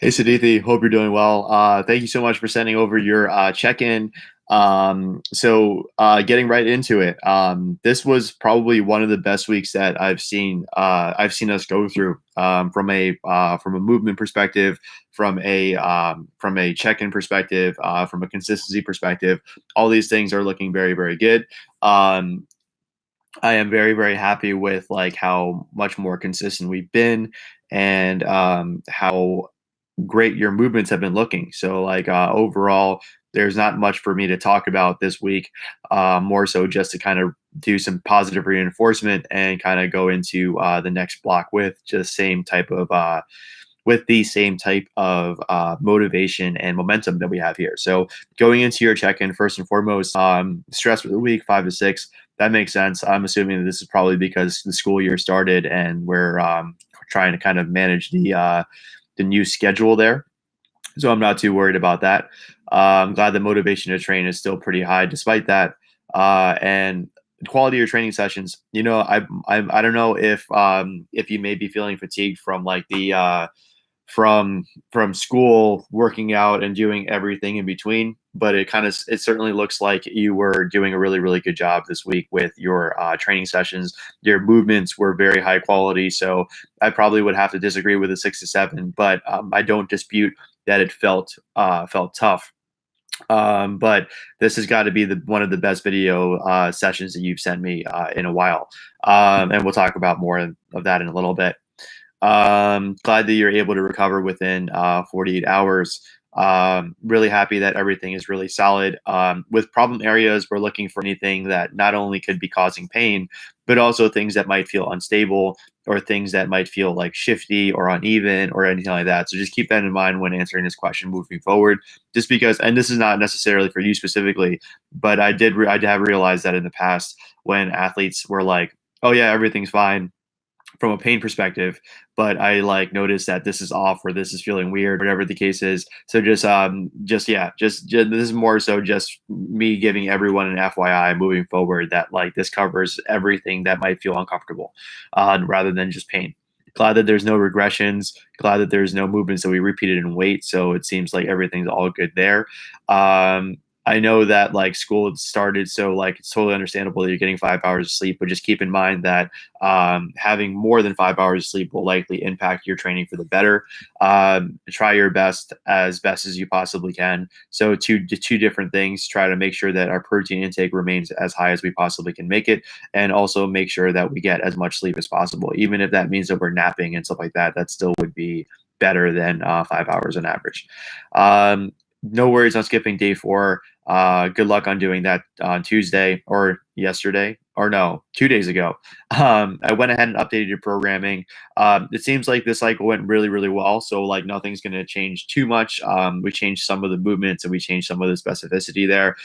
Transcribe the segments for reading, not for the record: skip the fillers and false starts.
Hey Sadithi, hope you're doing well. Thank you so much for sending over your check-in. Getting right into it. This was probably one of the best weeks that I've seen us go through from a movement perspective, from a check-in perspective, from a consistency perspective. All these things are looking very, very good. Um, I am very, very happy with like how much more consistent we've been and how great your movements have been looking. So like overall, there's not much for me to talk about this week. More so just to kind of do some positive reinforcement and kind of go into the next block with the same type of motivation and momentum that we have here. So going into your check-in, first and foremost, stress for the week 5 to 6. That makes sense. I'm assuming that this is probably because the school year started and we're trying to kind of manage the new schedule there. So I'm not too worried about that. I'm glad the motivation to train is still pretty high despite that. And the quality of your training sessions, I don't know if you may be feeling fatigued from like the from school, working out and doing everything in between, but it certainly looks like you were doing a really, really good job this week with your training sessions. Your movements were very high quality, so I probably would have to disagree with a 6 to 7, but I don't dispute that it felt tough. But this has got to be one of the best video sessions that you've sent me in a while, and we'll talk about more of that in a little bit. Glad that you're able to recover within 48 hours. Really happy that everything is really solid. With problem areas, we're looking for anything that not only could be causing pain, but also things that might feel unstable or things that might feel like shifty or uneven or anything like that. So just keep that in mind when answering this question moving forward. Just because, and this is not necessarily for you specifically, but I have realized that in the past when athletes were like, "Oh yeah, everything's fine," from a pain perspective, but I like noticed that this is off or this is feeling weird, whatever the case is. So just this is more so just me giving everyone an FYI moving forward that like this covers everything that might feel uncomfortable, rather than just pain. Glad that there's no regressions. Glad that there's no movements that we repeated in weight. So it seems like everything's all good there. I know that like school had started, so like it's totally understandable that you're getting 5 hours of sleep, but just keep in mind that having more than 5 hours of sleep will likely impact your training for the better. Try your best as you possibly can. So two different things. Try to make sure that our protein intake remains as high as we possibly can make it, and also make sure that we get as much sleep as possible. Even if that means that we're napping and stuff like that, that still would be better than 5 hours on average. No worries on skipping day 4. Good luck on doing that on Tuesday or yesterday, or no, 2 days ago. I went ahead and updated your programming. It seems like this cycle went really, really well. So like nothing's going to change too much. We changed some of the movements and we changed some of the specificity there.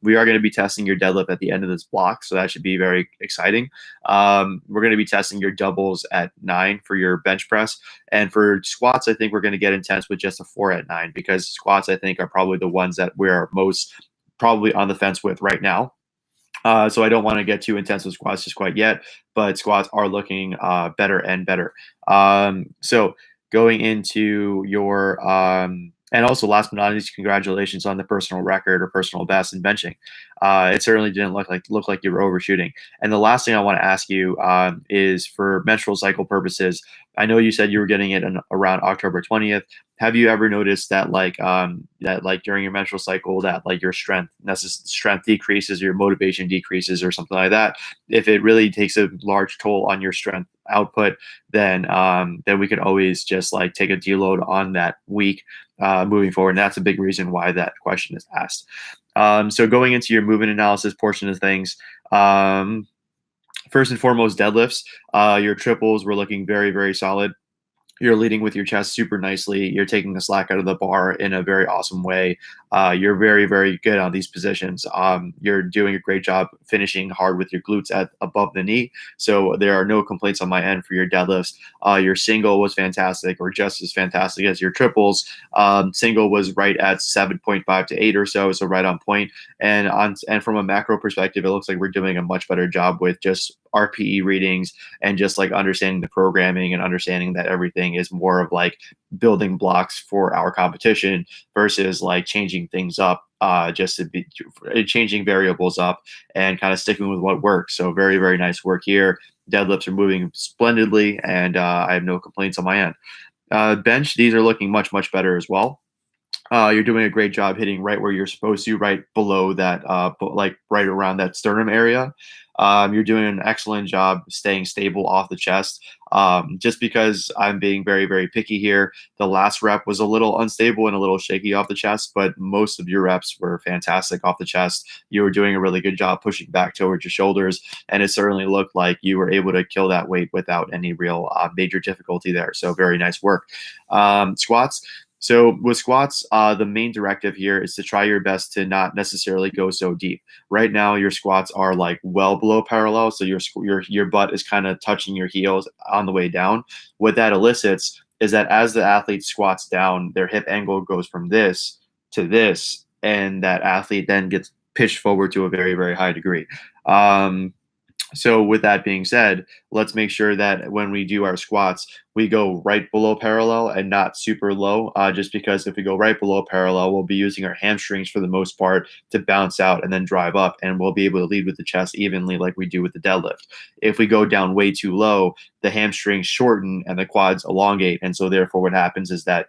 We are going to be testing your deadlift at the end of this block, so that should be very exciting. We're going to be testing your doubles at 9 for your bench press. And for squats, I think we're going to get intense with just a 4 at 9, because squats, I think, are probably the ones that we're most probably on the fence with right now. So I don't want to get too intense with squats just quite yet, but squats are looking better and better. So going into your and also last but not least, congratulations on the personal record or personal best in benching. It certainly didn't look like you were overshooting. And the last thing I want to ask you is for menstrual cycle purposes. I know you said you were getting it around October 20th. Have you ever noticed that like during your menstrual cycle that like your strength decreases, your motivation decreases, or something like that? If it really takes a large toll on your strength output, then we can always just like take a deload on that week moving forward. And that's a big reason why that question is asked. So going into your movement analysis portion of things, first and foremost, deadlifts. Your triples were looking very, very solid. You're leading with your chest super nicely. You're taking the slack out of the bar in a very awesome way. You're very, very good on these positions. You're doing a great job finishing hard with your glutes at above the knee. So there are no complaints on my end for your deadlifts. Your single was fantastic, or just as fantastic as your triples. Single was right at 7.5 to 8 or so right on point. And from a macro perspective, it looks like we're doing a much better job with just RPE readings and just like understanding the programming and understanding that everything is more of like building blocks for our competition versus like changing things up, just to be changing variables up and kind of sticking with what works. So very, very nice work here. Deadlifts are moving splendidly, and I have no complaints on my end. Bench, these are looking much, much better as well. You're doing a great job hitting right where you're supposed to, right below that, like right around that sternum area. You're doing an excellent job staying stable off the chest. Just because I'm being very, very picky here, the last rep was a little unstable and a little shaky off the chest, but most of your reps were fantastic off the chest. You were doing a really good job pushing back towards your shoulders, and it certainly looked like you were able to kill that weight without any real major difficulty there. So very nice work. Squats. So with squats, the main directive here is to try your best to not necessarily go so deep. Right now, your squats are like well below parallel, so your butt is kind of touching your heels on the way down. What that elicits is that as the athlete squats down, their hip angle goes from this to this, and that athlete then gets pitched forward to a very, very high degree. So with that being said, let's make sure that when we do our squats, we go right below parallel and not super low, just because if we go right below parallel, we'll be using our hamstrings for the most part to bounce out and then drive up, and we'll be able to lead with the chest evenly like we do with the deadlift. If we go down way too low, the hamstrings shorten and the quads elongate, and so therefore what happens is that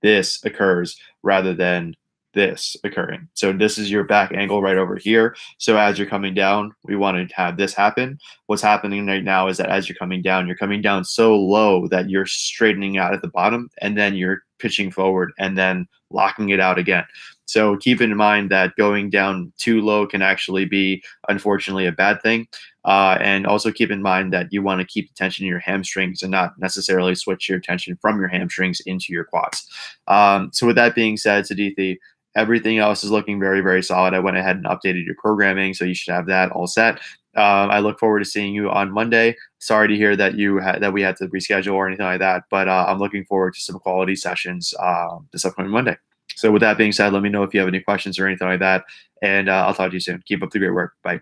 this occurs rather than this occurring. So this is your back angle right over here. So as you're coming down, we want to have this happen. What's happening right now is that as you're coming down so low that you're straightening out at the bottom, and then you're pitching forward and then locking it out again. So keep in mind that going down too low can actually be, unfortunately, a bad thing. And also keep in mind that you want to keep the tension in your hamstrings and not necessarily switch your tension from your hamstrings into your quads. So with that being said, Sadithi, everything else is looking very, very solid. I went ahead and updated your programming, so you should have that all set. I look forward to seeing you on Monday. Sorry to hear that that we had to reschedule or anything like that, but I'm looking forward to some quality sessions this upcoming Monday. So with that being said, let me know if you have any questions or anything like that, and I'll talk to you soon. Keep up the great work. Bye.